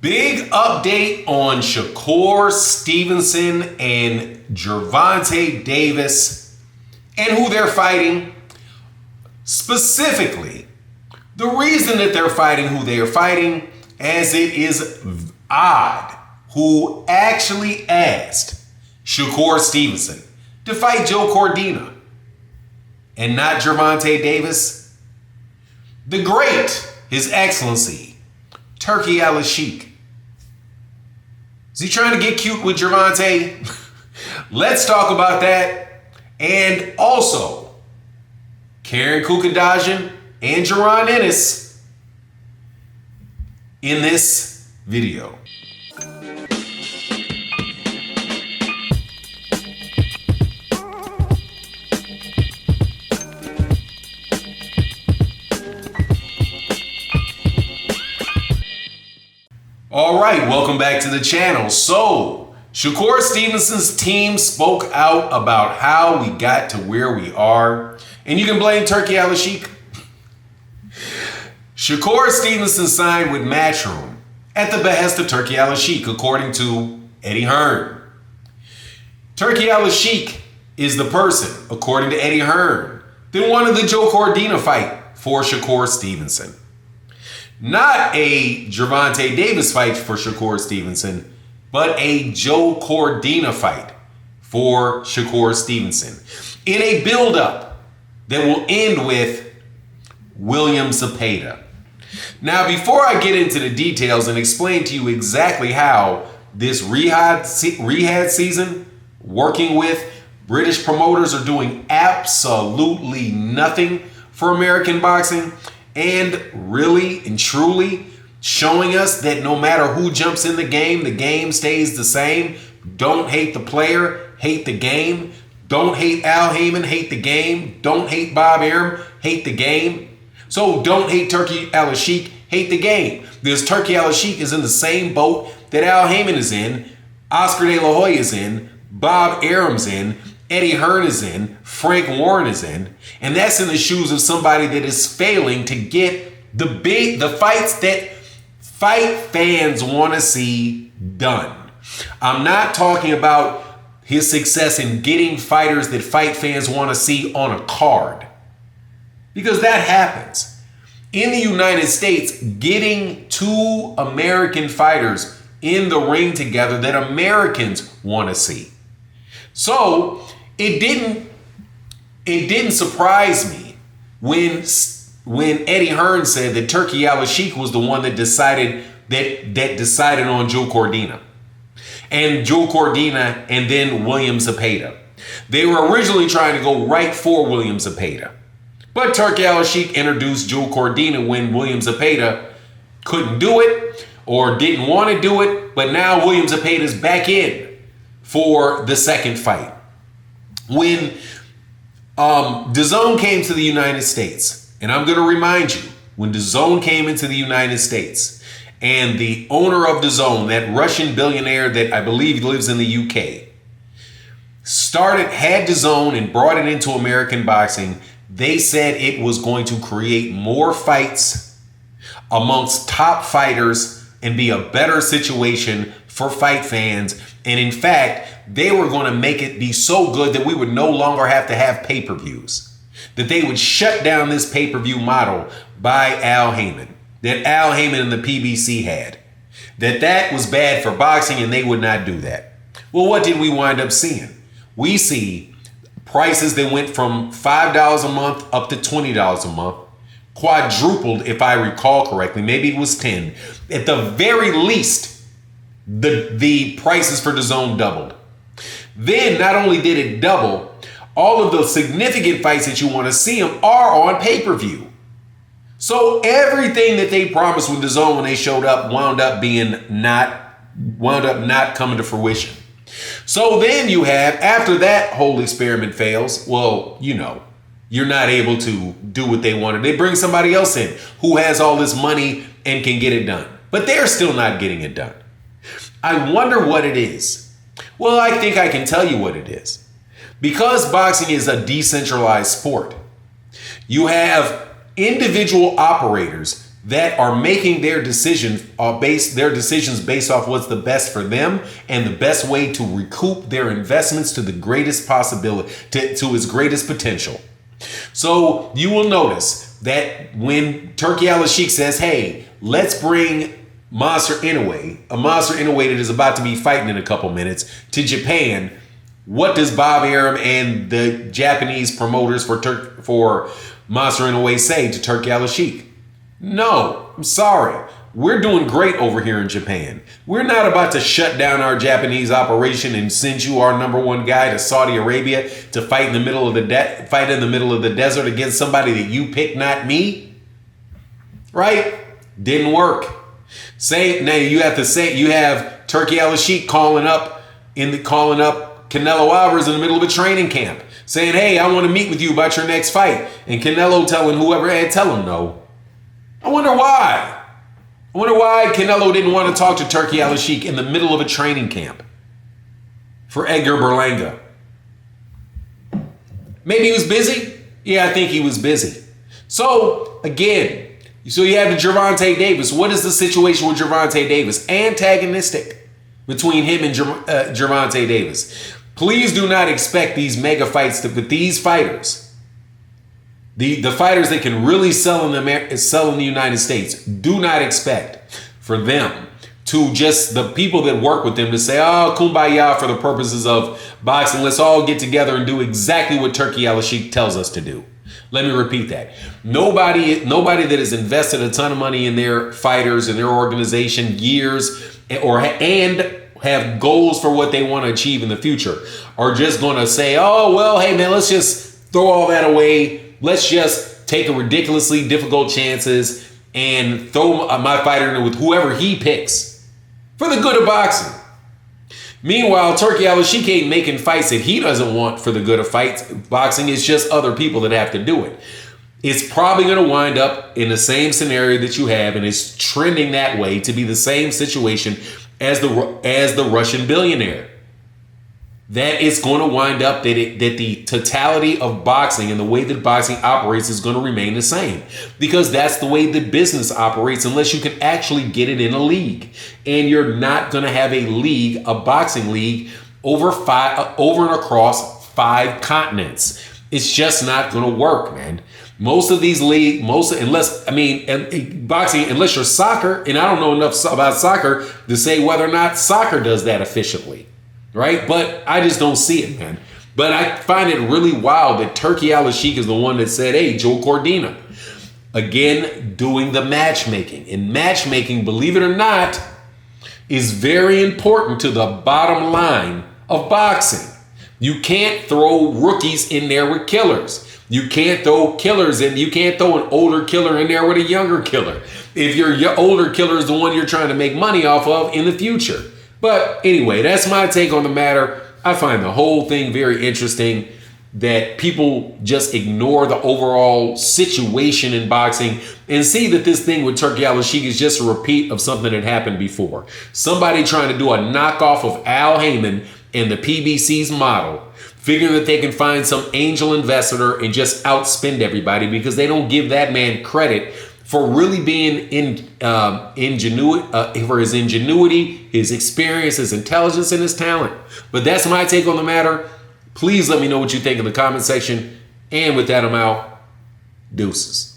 Big update on Shakur, Stevenson, and Gervonta Davis and who they're fighting. Specifically, the reason that they're fighting who they are fighting, as it is odd who actually asked Shakur Stevenson to fight Joe Cordina and not Gervonta Davis. The great, His Excellency, Turki Alalshikh. Is he trying to get cute with Gervonta? Let's talk about that. And also, Karen Kukadajian and Jaron Ennis in this video. All right, welcome back to the channel. So, Shakur Stevenson's team spoke out about how we got to where we are, and you can blame Turki Alalshikh. Shakur Stevenson signed with Matchroom at the behest of Turki Alalshikh, according to Eddie Hearn. Turki Alalshikh is the person, according to Eddie Hearn, that wanted the Joe Cordina fight for Shakur Stevenson. Not a Gervonta Davis fight for Shakur Stevenson, but a Joe Cordina fight for Shakur Stevenson in a build-up that will end with William Zepeda. Now, before I get into the details and explain to you exactly how this rehab season, working with British promoters, are doing absolutely nothing for American boxing, and really and truly showing us that no matter who jumps in the game stays the same. Don't hate the player, hate the game. Don't hate Al Haymon, hate the game. Don't hate Bob Arum, hate the game. So don't hate Turki Alalshikh, hate the game. Because Turki Alalshikh is in the same boat that Al Haymon is in, Oscar De La Hoya is in, Bob Arum's in, Eddie Hearn is in, Frank Warren is in, and that's in the shoes of somebody that is failing to get the fights that fight fans want to see done. I'm not talking about his success in getting fighters that fight fans want to see on a card, because that happens. In the United States, getting two American fighters in the ring together that Americans want to see. So it didn't surprise me when Eddie Hearn said that Turki Alalshikh was the one that decided on Joe Cordina. And Joe Cordina and then William Zepeda. They were originally trying to go right for William Zepeda. But Turki Alalshikh introduced Joe Cordina when William Zepeda couldn't do it or didn't want to do it. But now William Zepeda's back in for the second fight. When DAZN came to the United States, and I'm going to remind you, when DAZN came into the United States, and the owner of DAZN, that Russian billionaire that I believe lives in the UK, had DAZN and brought it into American boxing, they said it was going to create more fights amongst top fighters and be a better situation for fight fans. And in fact, they were going to make it be so good that we would no longer have to have pay-per-views. That they would shut down this pay-per-view model by Al Haymon. That Al Haymon and the PBC had. That was bad for boxing and they would not do that. Well, what did we wind up seeing? We see prices that went from $5 a month up to $20 a month. Quadrupled, if I recall correctly. Maybe it was 10. At the very least, the prices for DAZN doubled. Then not only did it double, all of the significant fights that you want to see them are on pay-per-view. So everything that they promised with DAZN when they showed up wound up not coming to fruition. So then you have, after that whole experiment fails, well, you're not able to do what they wanted. They bring somebody else in who has all this money and can get it done. But they're still not getting it done. I wonder what it is. Well, I think I can tell you what it is. Because boxing is a decentralized sport, you have individual operators that are making their decisions based off what's the best for them and the best way to recoup their investments to the greatest possibility, to its greatest potential. So you will notice that when Turki Alalshikh says, hey, let's bring Monster Inoue, a Monster Inoue that is about to be fighting in a couple minutes, to Japan, what does Bob Arum and the Japanese promoters for Monster Inoue say to Turki Alalshikh? No, I'm sorry. We're doing great over here in Japan. We're not about to shut down our Japanese operation and send you our number one guy to Saudi Arabia to fight in the middle of the desert against somebody that you picked, not me. Right? Didn't work. Now you have Turki Alalshikh calling up Canelo Alvarez in the middle of a training camp, saying, hey, I want to meet with you about your next fight. And Canelo telling whoever, hey, tell him no. I wonder why. I wonder why Canelo didn't want to talk to Turki Alalshikh in the middle of a training camp for Edgar Berlanga. Maybe he was busy? Yeah, I think he was busy. So, again, you have the Gervonta Davis. What is the situation with Gervonta Davis? Antagonistic between him and Gervonta Davis. Please do not expect these mega fights with these fighters. The fighters that can really sell in the United States, do not expect for them to just the people that work with them to say, oh, kumbaya for the purposes of boxing. Let's all get together and do exactly what Turki Alalshikh tells us to do. Let me repeat that. Nobody that has invested a ton of money in their fighters and their organization years and have goals for what they want to achieve in the future are just going to say, oh, well, hey, man, let's just throw all that away. Let's just take a ridiculously difficult chances and throw my fighter in with whoever he picks for the good of boxing. Meanwhile, Turki Alalshikh ain't making fights that he doesn't want for the good of boxing. It's just other people that have to do it. It's probably going to wind up in the same scenario that you have, and it's trending that way to be the same situation as the Russian billionaire. That it's going to wind up that the totality of boxing and the way that boxing operates is going to remain the same, because that's the way the business operates unless you can actually get it in a league. And you're not going to have a boxing league over and across 5 continents. It's just not going to work, man. Most of these unless you're soccer, and I don't know enough about soccer to say whether or not soccer does that efficiently. Right? But I just don't see it, man. But I find it really wild that Turki Alalshikh is the one that said, hey, Joe Cordina. Again, doing the matchmaking. And matchmaking, believe it or not, is very important to the bottom line of boxing. You can't throw rookies in there with killers. You can't throw killers in. You can't throw an older killer in there with a younger killer. If your older killer is the one you're trying to make money off of in the future. But anyway, that's my take on the matter. I find the whole thing very interesting that people just ignore the overall situation in boxing and see that this thing with Turki Alalshikh is just a repeat of something that happened before. Somebody trying to do a knockoff of Al Heyman and the PBC's model, figuring that they can find some angel investor and just outspend everybody because they don't give that man credit for really being for his ingenuity, his experience, his intelligence, and his talent. But that's my take on the matter. Please let me know what you think in the comment section. And with that, I'm out. Deuces.